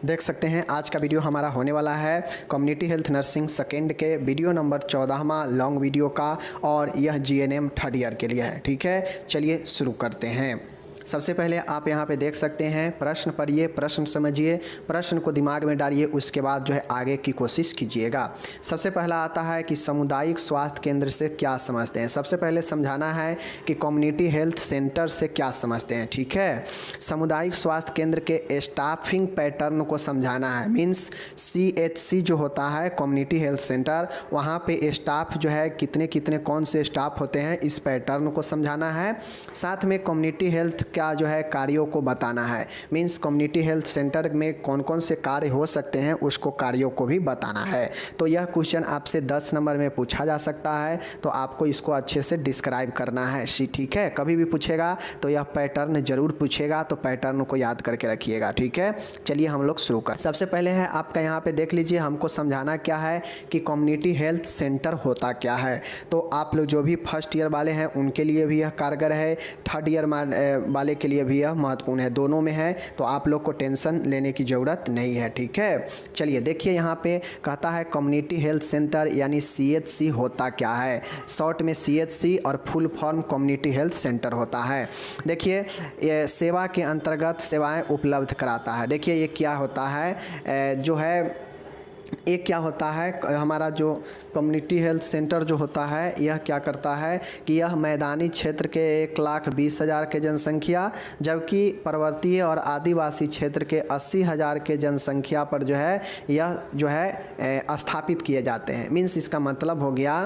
देख सकते हैं आज का वीडियो हमारा होने वाला है कम्युनिटी हेल्थ नर्सिंग सेकेंड के वीडियो नंबर 14वां लॉन्ग वीडियो का, और यह जीएनएम थर्ड ईयर के लिए है। ठीक है, चलिए शुरू करते हैं। सबसे पहले आप यहाँ पे देख सकते हैं प्रश्न पढ़िए, प्रश्न समझिए, प्रश्न को दिमाग में डालिए, उसके बाद जो है आगे की कोशिश कीजिएगा। सबसे पहला आता है कि सामुदायिक स्वास्थ्य केंद्र से क्या समझते हैं। सबसे पहले समझाना है कि कम्युनिटी हेल्थ सेंटर से क्या समझते हैं। ठीक है, सामुदायिक स्वास्थ्य केंद्र के स्टाफिंग पैटर्न को समझाना है। मीन्स CHC जो होता है कम्युनिटी हेल्थ सेंटर, वहाँ पे स्टाफ जो है कितने कितने कौन से स्टाफ होते हैं, इस पैटर्न को समझाना है। साथ में कम्युनिटी हेल्थ क्या जो है कार्यों को बताना है। मीन्स कम्युनिटी हेल्थ सेंटर में कौन कौन से कार्य हो सकते हैं, उसको कार्यों को भी बताना है। तो यह क्वेश्चन आपसे 10 नंबर में पूछा जा सकता है, तो आपको इसको अच्छे से डिस्क्राइब करना है। ठीक है, कभी भी पूछेगा तो यह पैटर्न जरूर पूछेगा, तो पैटर्न को याद करके रखिएगा। ठीक है, चलिए हम लोग शुरू कर। सबसे पहले है आपका यहाँ पे देख लीजिए, हमको समझाना क्या है कि कम्युनिटी हेल्थ सेंटर होता क्या है। तो आप लोग जो भी फर्स्ट ईयर वाले हैं उनके लिए भी यह कारगर है, थर्ड ईयर वाले के लिए भी यह महत्वपूर्ण है, दोनों में है, तो आप लोग को टेंशन लेने की ज़रूरत नहीं है। ठीक है, चलिए देखिए यहाँ पे कहता है कम्युनिटी हेल्थ सेंटर यानी CHC होता क्या है। शॉर्ट में CHC और full form community health centre होता है। देखिए ये सेवा के अंतर्गत सेवाएं उपलब्ध कराता है। देखिए ये क्या होता है, जो है एक क्या होता है, हमारा जो कम्युनिटी हेल्थ सेंटर जो होता है यह क्या करता है कि यह मैदानी क्षेत्र के 1,20,000 के जनसंख्या, जबकि पर्वतीय और आदिवासी क्षेत्र के 80,000 के जनसंख्या पर जो है यह जो है स्थापित किए जाते हैं। मीन्स इसका मतलब हो गया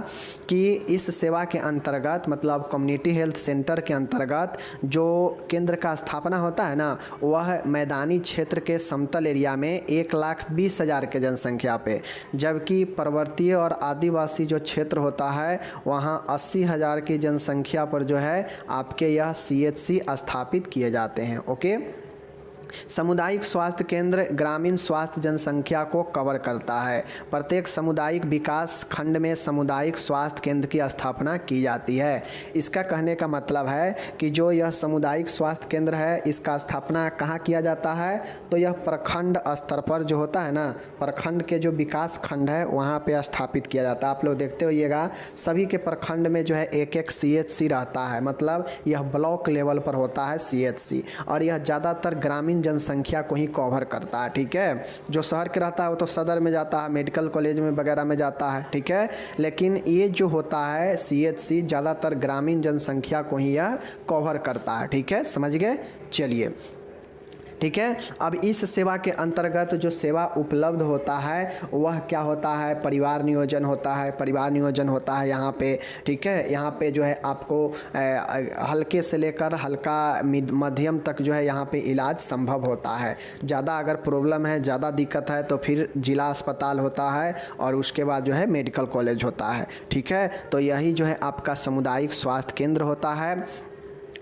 कि इस सेवा के अंतर्गत, मतलब कम्युनिटी हेल्थ सेंटर के अंतर्गत जो केंद्र का स्थापना होता है ना, वह मैदानी क्षेत्र के समतल एरिया में 1,20,000 के जनसंख्या पे, जबकि पर्वतीय और आदिवासी जो क्षेत्र होता है वहाँ 80,000 की जनसंख्या पर जो है आपके यह CHC स्थापित किए जाते हैं। ओके, सामुदायिक स्वास्थ्य केंद्र ग्रामीण स्वास्थ्य जनसंख्या को कवर करता है। प्रत्येक सामुदायिक विकास खंड में सामुदायिक स्वास्थ्य केंद्र की स्थापना की जाती है। इसका कहने का मतलब है कि जो यह सामुदायिक स्वास्थ्य केंद्र है इसका स्थापना कहाँ किया जाता है, तो यह प्रखंड स्तर पर जो होता है ना, प्रखंड के जो विकास खंड है वहाँ पे स्थापित किया जाता है। आप लोग देखते होइएगा सभी के प्रखंड में जो है एक एक CHC रहता है, मतलब यह ब्लॉक लेवल पर होता है CHC, और यह ज़्यादातर ग्रामीण जनसंख्या को ही कवर करता है। ठीक है, जो शहर के रहता है वो तो सदर में जाता है, मेडिकल कॉलेज में वगैरह में जाता है। ठीक है, लेकिन ये जो होता है CHC ज़्यादातर ग्रामीण जनसंख्या को ही यह कवर करता है। ठीक है, समझ गए। चलिए ठीक है, अब इस सेवा के अंतर्गत जो सेवा उपलब्ध होता है वह क्या होता है, परिवार नियोजन होता है। परिवार नियोजन होता है यहाँ पे। ठीक है, यहाँ पे जो है आपको हल्के से लेकर हल्का मध्यम तक जो है यहाँ पे इलाज संभव होता है। ज़्यादा अगर प्रॉब्लम है, ज़्यादा दिक्कत है तो फिर जिला अस्पताल होता है और उसके बाद जो है मेडिकल कॉलेज होता है। ठीक है, तो यही जो है आपका सामुदायिक स्वास्थ्य केंद्र होता है।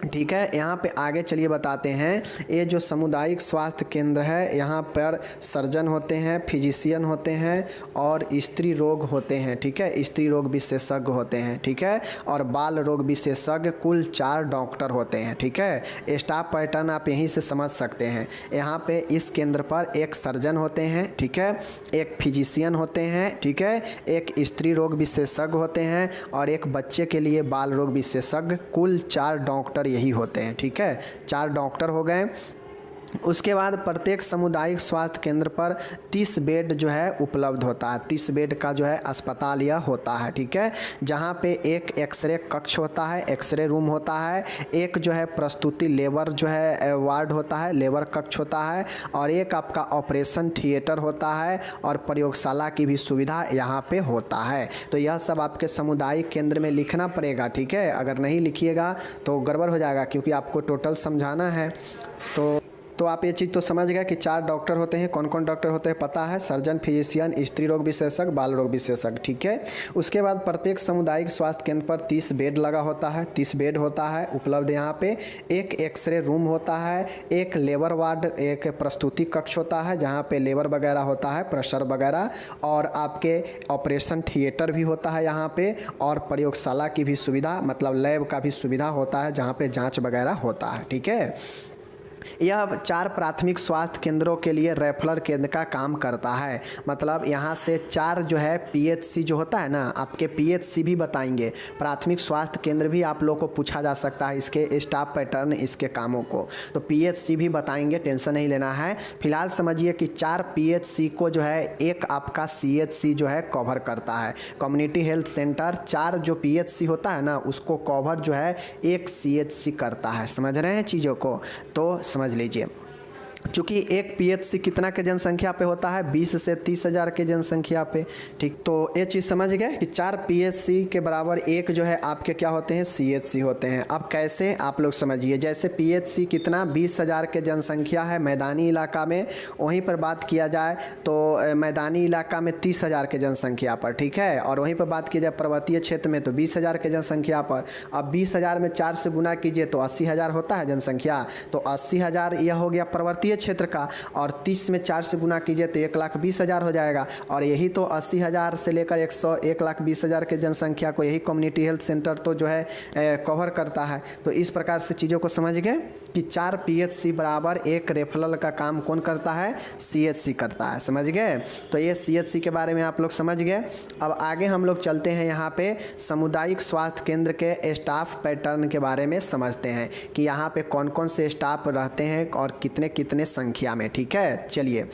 ठीक है, यहाँ पे आगे चलिए बताते हैं। ये जो सामुदायिक स्वास्थ्य केंद्र है यहाँ पर सर्जन होते हैं, फिजिशियन होते हैं और स्त्री रोग होते हैं। ठीक है, स्त्री रोग विशेषज्ञ होते हैं। ठीक है, और बाल रोग विशेषज्ञ, कुल 4 डॉक्टर होते हैं। ठीक है, स्टाफ पैटर्न आप यहीं से समझ सकते हैं। यहाँ पे इस केंद्र पर एक सर्जन होते हैं। ठीक है, एक फिजिशियन होते हैं। ठीक है, एक स्त्री रोग विशेषज्ञ होते हैं और एक बच्चे के लिए बाल रोग विशेषज्ञ, कुल 4 डॉक्टर यही होते हैं। ठीक है, 4 डॉक्टर हो गए। उसके बाद प्रत्येक सामुदायिक स्वास्थ्य केंद्र पर 30 बेड जो है उपलब्ध होता है। 30 बेड का जो है अस्पताल यह होता है। ठीक है, जहाँ पे एक एक्सरे कक्ष होता है, एक्सरे रूम होता है, एक जो है प्रस्तुति लेबर जो है वार्ड होता है, लेबर कक्ष होता है, और एक आपका ऑपरेशन थिएटर होता है और प्रयोगशाला की भी सुविधा यहाँ पे होता है। तो यह सब आपके सामुदायिक केंद्र में लिखना पड़ेगा। ठीक है, अगर नहीं लिखिएगा तो गड़बड़ हो जाएगा, क्योंकि आपको टोटल समझाना है। तो आप ये चीज़ तो समझ गए कि 4 डॉक्टर होते हैं। कौन कौन डॉक्टर होते हैं पता है, सर्जन, फिजिशियन, स्त्री रोग विशेषज्ञ, बाल रोग विशेषज्ञ। ठीक है, उसके बाद प्रत्येक सामुदायिक स्वास्थ्य केंद्र पर 30 बेड लगा होता है। 30 बेड होता है उपलब्ध यहाँ पे। एक एक्सरे रूम होता है, एक लेबर वार्ड, एक प्रस्तुति कक्ष होता है जहाँ पे लेबर वगैरह होता है, प्रेशर वगैरह, और आपके ऑपरेशन थिएटर भी होता है यहाँ पे, और प्रयोगशाला की भी सुविधा, मतलब लैब का भी सुविधा होता है जहाँ पे जाँच वगैरह होता है। ठीक है, यह 4 प्राथमिक स्वास्थ्य केंद्रों के लिए रेफरल केंद्र का काम करता है। मतलब यहाँ से 4 जो है पीएचसी जो होता है ना, आपके पीएचसी भी बताएंगे, प्राथमिक स्वास्थ्य केंद्र भी आप लोगों को पूछा जा सकता है इसके स्टाफ पैटर्न, इसके कामों को, तो पीएचसी भी बताएंगे, टेंशन नहीं लेना है। फिलहाल समझिए कि 4 पीएचसी को जो है एक आपका सीएचसी जो है कवर करता है। कम्युनिटी हेल्थ सेंटर 4 जो पीएचसी होता है ना, उसको कवर जो है एक सीएचसी करता है। समझ रहे हैं चीज़ों को, तो समझ लीजिए। चूँकि एक पीएचसी कितना के जनसंख्या पे होता है, 20 से 30 हज़ार के जनसंख्या पे, ठीक। तो ये चीज़ समझ गए कि 4 पीएचसी के बराबर एक जो है आपके क्या होते हैं, सीएचसी होते हैं। अब कैसे आप लोग समझिए, जैसे पीएचसी कितना 20 हज़ार के जनसंख्या है मैदानी इलाका में, वहीं पर बात किया जाए तो मैदानी इलाका में 30 हज़ार के जनसंख्या पर, ठीक है, और वहीं पर बात की जाए पर्वतीय क्षेत्र में तो 20 हज़ार के जनसंख्या पर। अब 20 हज़ार में 4 से गुना कीजिए तो 80 हज़ार होता है जनसंख्या, तो 80 हज़ार यह हो गया पर्वतीय क्षेत्र का, और 30 में 4 से गुना कीजिए तो 1,20,000 हो जाएगा। और यही तो 80 हज़ार से लेकर 1,20,000 के जनसंख्या को यही कम्युनिटी हेल्थ सेंटर तो जो है कवर करता है। तो इस प्रकार से चीज़ों को समझ गए कि 4 पीएचसी बराबर एक रेफरल का काम कौन करता है, सीएचसी करता है। समझ गए, तो ये सीएचसी के बारे में आप लोग समझ गए। अब आगे हम लोग चलते हैं यहाँ पे सामुदायिक स्वास्थ्य केंद्र के स्टाफ पैटर्न के बारे में समझते हैं कि यहाँ पे कौन कौन से स्टाफ रहते हैं और कितने कितने संख्या में, ठीक है। चलिए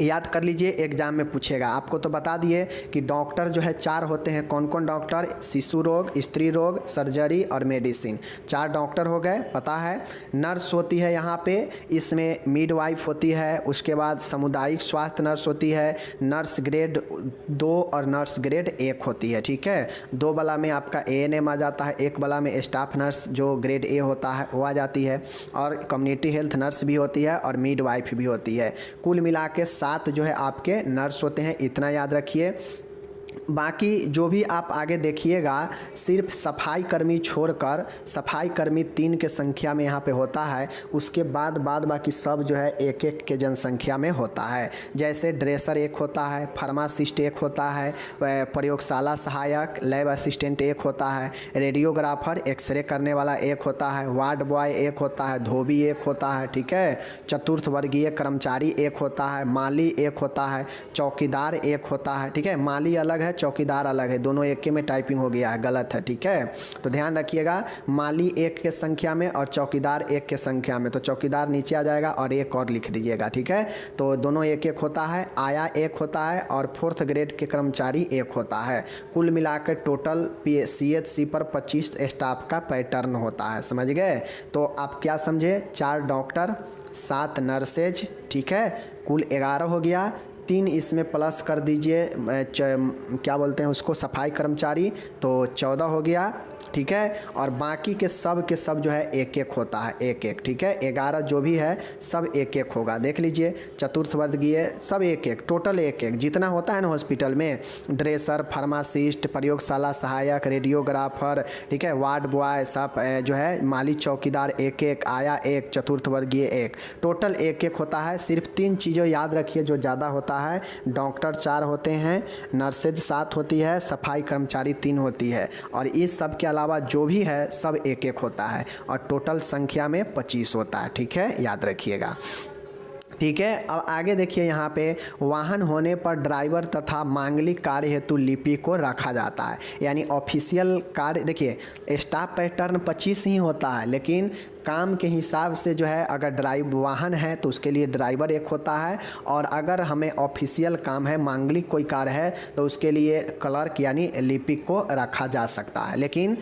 याद कर लीजिए, एग्जाम में पूछेगा। आपको तो बता दिए कि डॉक्टर जो है 4 होते हैं। कौन कौन डॉक्टर, शिशु रोग, स्त्री रोग, सर्जरी और मेडिसिन, 4 डॉक्टर हो गए, पता है। नर्स होती है यहाँ पे, इसमें मिडवाइफ होती है, उसके बाद सामुदायिक स्वास्थ्य नर्स होती है, नर्स ग्रेड 2 और नर्स ग्रेड 1 होती है, ठीक है। 2 वाला में आपका एएनएम आ जाता है, 1 वाला में स्टाफ नर्स जो ग्रेड ए होता है वो आ जाती है, और कम्युनिटी हेल्थ नर्स भी होती है और मिडवाइफ भी होती है। कुल मिला के 7 जो है आपके नर्स होते हैं, इतना याद रखिए। बाकी जो भी आप आगे देखिएगा, सिर्फ सफाई कर्मी छोड़कर सफाई कर्मी 3 के संख्या में यहाँ पे होता है, उसके बाद बाकी सब जो है 1-1 के जनसंख्या में होता है। जैसे ड्रेसर 1 होता है, फार्मासिस्ट 1 होता है, प्रयोगशाला सहायक लैब असिस्टेंट 1 होता है, रेडियोग्राफर एक्सरे करने वाला 1 होता है, वार्ड बॉय 1 होता है, धोबी 1 होता है, ठीक है, चतुर्थ वर्गीय कर्मचारी 1 होता है, माली 1 होता है, चौकीदार 1 होता है, ठीक है। माली अलग है, चौकीदार अलग है, दोनों एक में टाइपिंग हो गया है, गलत है, ठीक है। तो ध्यान रखिएगा, माली 1 के संख्या में और चौकीदार 1 के संख्या में, तो चौकीदार नीचे आ जाएगा और 1 और लिख दीजिएगा, ठीक है। तो दोनों 1-1 होता है, आया 1 होता है और 4th ग्रेड के कर्मचारी 1 होता है। कुल मिलाकर टोटल सीएचसी पर 25 स्टाफ का पैटर्न होता है। समझ गए, तो आप क्या समझे, 4 डॉक्टर, 7 नर्सेज, ठीक है, कुल 11 हो गया। 3 इसमें प्लस कर दीजिए, क्या बोलते हैं उसको, सफाई कर्मचारी, तो 14 हो गया, ठीक है। और बाकी के सब जो है 1-1 होता है, 1-1, ठीक है। 11 जो भी है सब 1-1 होगा, देख लीजिए। चतुर्थ वर्गीय सब 1-1, टोटल 1-1 जितना होता है ना हॉस्पिटल में, ड्रेसर, फार्मासिस्ट, प्रयोगशाला सहायक, रेडियोग्राफर, ठीक है, वार्ड बॉय, सब जो है माली चौकीदार 1-1, आया 1, चतुर्थ वर्गीय 1, टोटल 1-1 होता है। सिर्फ 3 चीज़ें याद रखिए जो ज़्यादा होता है, डॉक्टर 4 होते हैं, नर्सेज 7 होती है, सफाई कर्मचारी 3 होती है, और इस सब के अलावा जो भी है सब 1-1 होता है, और टोटल संख्या में 25 होता है, ठीक है, याद रखिएगा, ठीक है। अब आगे देखिए, यहाँ पे वाहन होने पर ड्राइवर तथा मांगलिक कार्य हेतु लिपि को रखा जाता है। यानी ऑफिशियल कार्य, देखिए स्टाफ पैटर्न 25 ही होता है, लेकिन काम के हिसाब से जो है, अगर वाहन है तो उसके लिए ड्राइवर 1 होता है, और अगर हमें ऑफिशियल काम है, मांगलिक कोई कार्य है, तो उसके लिए क्लर्क यानी लिपिक को रखा जा सकता है। लेकिन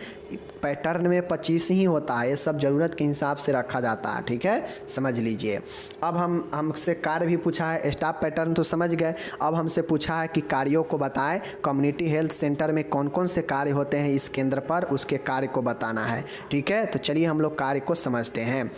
पैटर्न में 25 ही होता है, ये सब ज़रूरत के हिसाब से रखा जाता है, ठीक है, समझ लीजिए। अब हमसे कार्य भी पूछा है, स्टाफ पैटर्न तो समझ गए, अब हमसे पूछा है कि कार्यों को बताएं। कम्युनिटी हेल्थ सेंटर में कौन कौन से कार्य होते हैं इस केंद्र पर, उसके कार्य को बताना है, ठीक है। तो चलिए हम लोग कार्य को समझते हैं।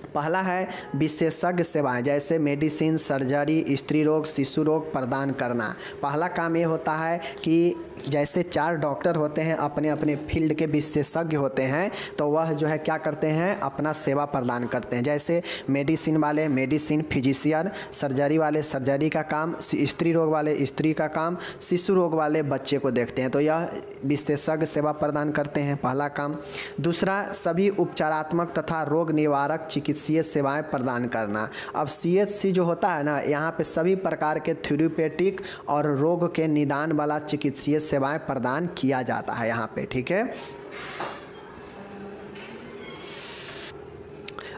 पहला है विशेषज्ञ सेवाएं, जैसे मेडिसिन, सर्जरी, स्त्री रोग, शिशु रोग प्रदान करना। पहला काम ये होता है कि जैसे 4 डॉक्टर होते हैं, अपने अपने फील्ड के विशेषज्ञ होते हैं, तो वह जो है क्या करते हैं, अपना सेवा प्रदान करते हैं। जैसे मेडिसिन वाले मेडिसिन, फिजिशियन, सर्जरी वाले सर्जरी का काम, स्त्री रोग वाले स्त्री का काम, शिशु रोग वाले बच्चे को देखते हैं। तो यह विशेषज्ञ सेवा प्रदान करते हैं, पहला काम। दूसरा, सभी उपचारात्मक तथा रोग निवारक चिकित्सीय सेवाएं प्रदान करना। अब CHC जो होता है ना, यहाँ पे सभी प्रकार के थेरेप्यूटिक और रोग के निदान वाला चिकित्सीय सेवाएं प्रदान किया जाता है यहाँ पे, ठीक है।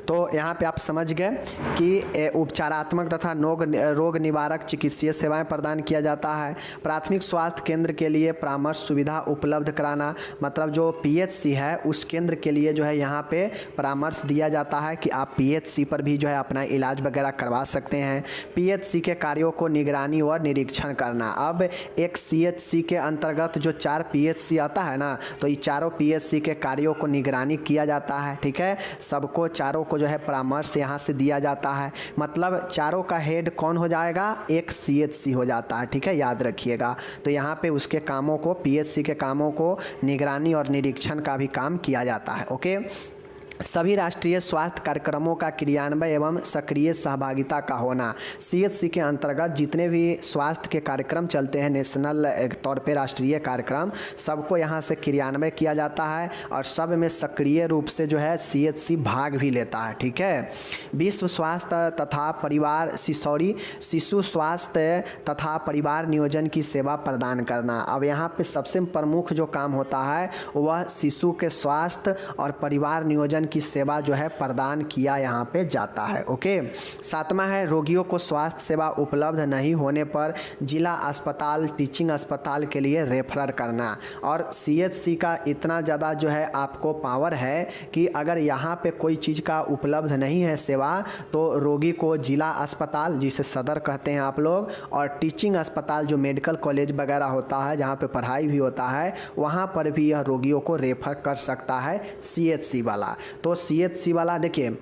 तो यहाँ पे आप समझ गए कि उपचारात्मक तथा रोग निवारक चिकित्सीय सेवाएं प्रदान किया जाता है। प्राथमिक स्वास्थ्य केंद्र के लिए परामर्श सुविधा उपलब्ध कराना, मतलब जो PHC है उस केंद्र के लिए जो है यहाँ पे परामर्श दिया जाता है कि आप PHC पर भी जो है अपना इलाज वगैरह करवा सकते हैं। PHC के कार्यों को निगरानी और निरीक्षण करना। अब एक CHC के अंतर्गत जो 4 PHC आता है ना, तो ये चारों PHC के कार्यों को निगरानी किया जाता है, ठीक है। सबको चारों को जो है परामर्श यहाँ से दिया जाता है। मतलब चारों का हेड कौन हो जाएगा, एक CHC हो जाता है, ठीक है, याद रखिएगा। तो यहाँ पे उसके कामों को, PHC के कामों को निगरानी और निरीक्षण का भी काम किया जाता है, ओके। सभी राष्ट्रीय स्वास्थ्य कार्यक्रमों का क्रियान्वयन एवं सक्रिय सहभागिता का होना। CHC के अंतर्गत जितने भी स्वास्थ्य के कार्यक्रम चलते हैं, नेशनल तौर पे राष्ट्रीय कार्यक्रम, सबको यहाँ से क्रियान्वयन किया जाता है और सब में सक्रिय रूप से जो है CHC भाग भी लेता है, ठीक है। विश्व स्वास्थ्य तथा परिवार शिशु स्वास्थ्य तथा परिवार नियोजन की सेवा प्रदान करना। अब यहाँ पे सबसे प्रमुख जो काम होता है वह शिशु के स्वास्थ्य और परिवार नियोजन की सेवा जो है प्रदान किया यहाँ पे जाता है, ओके। 7वां है, रोगियों को स्वास्थ्य सेवा उपलब्ध नहीं होने पर जिला अस्पताल, टीचिंग अस्पताल के लिए रेफर करना। और CHC का इतना ज़्यादा जो है आपको पावर है कि अगर यहाँ पे कोई चीज़ का उपलब्ध नहीं है सेवा, तो रोगी को जिला अस्पताल, जिसे सदर कहते हैं आप लोग, और टीचिंग अस्पताल जो मेडिकल कॉलेज वगैरह होता है जहाँ पे पढ़ाई भी होता है, वहाँ पर भी यह रोगियों को रेफर कर सकता है CHC वाला। तो CHC वाला देखिए,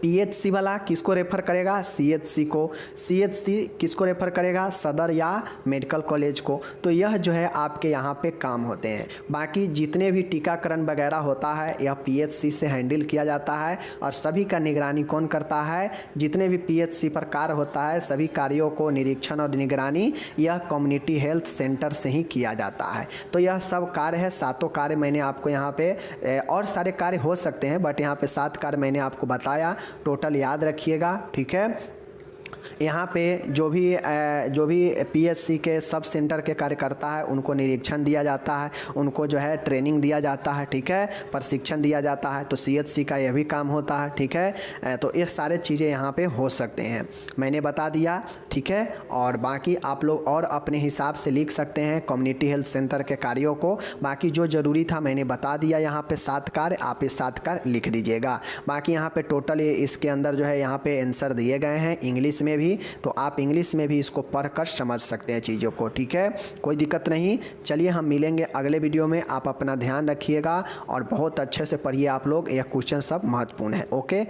PHC वाला किसको रेफ़र करेगा, CHC को। CHC किसको रेफ़र करेगा, सदर या मेडिकल कॉलेज को। तो यह जो है आपके यहाँ पे काम होते हैं। बाकी जितने भी टीकाकरण वगैरह होता है यह PHC से हैंडल किया जाता है और सभी का निगरानी कौन करता है, जितने भी PHC पर कार्य होता है सभी कार्यों को निरीक्षण और निगरानी यह कम्युनिटी हेल्थ सेंटर से ही किया जाता है। तो यह सब कार्य है, 7 कार्य मैंने आपको यहाँ पे, और सारे कार्य हो सकते हैं बट यहाँ पे 7 कार्य मैंने आपको बताया, टोटल याद रखिएगा, ठीक है। यहाँ पे जो भी PHC के सब सेंटर के कार्यकर्ता है उनको निरीक्षण दिया जाता है, उनको जो है ट्रेनिंग दिया जाता है, ठीक है, प्रशिक्षण दिया जाता है। तो CHC का यह भी काम होता है, ठीक है। तो ये सारे चीज़ें यहाँ पे हो सकते हैं, मैंने बता दिया, ठीक है। और बाकी आप लोग और अपने हिसाब से लिख सकते हैं कम्युनिटी हेल्थ सेंटर के कार्यों को। बाकी जो ज़रूरी था मैंने बता दिया, यहाँ पे 7 कार्य, आप ये 7 कार्य लिख दीजिएगा। बाकी यहाँ पे टोटल इसके अंदर जो है यहाँ पे आंसर दिए गए हैं इंग्लिश में भी, तो आप इंग्लिश में भी इसको पढ़कर समझ सकते हैं चीज़ों को, ठीक है, कोई दिक्कत नहीं। चलिए हम मिलेंगे अगले वीडियो में, आप अपना ध्यान रखिएगा और बहुत अच्छे से पढ़िए आप लोग, यह क्वेश्चन सब महत्वपूर्ण है, ओके।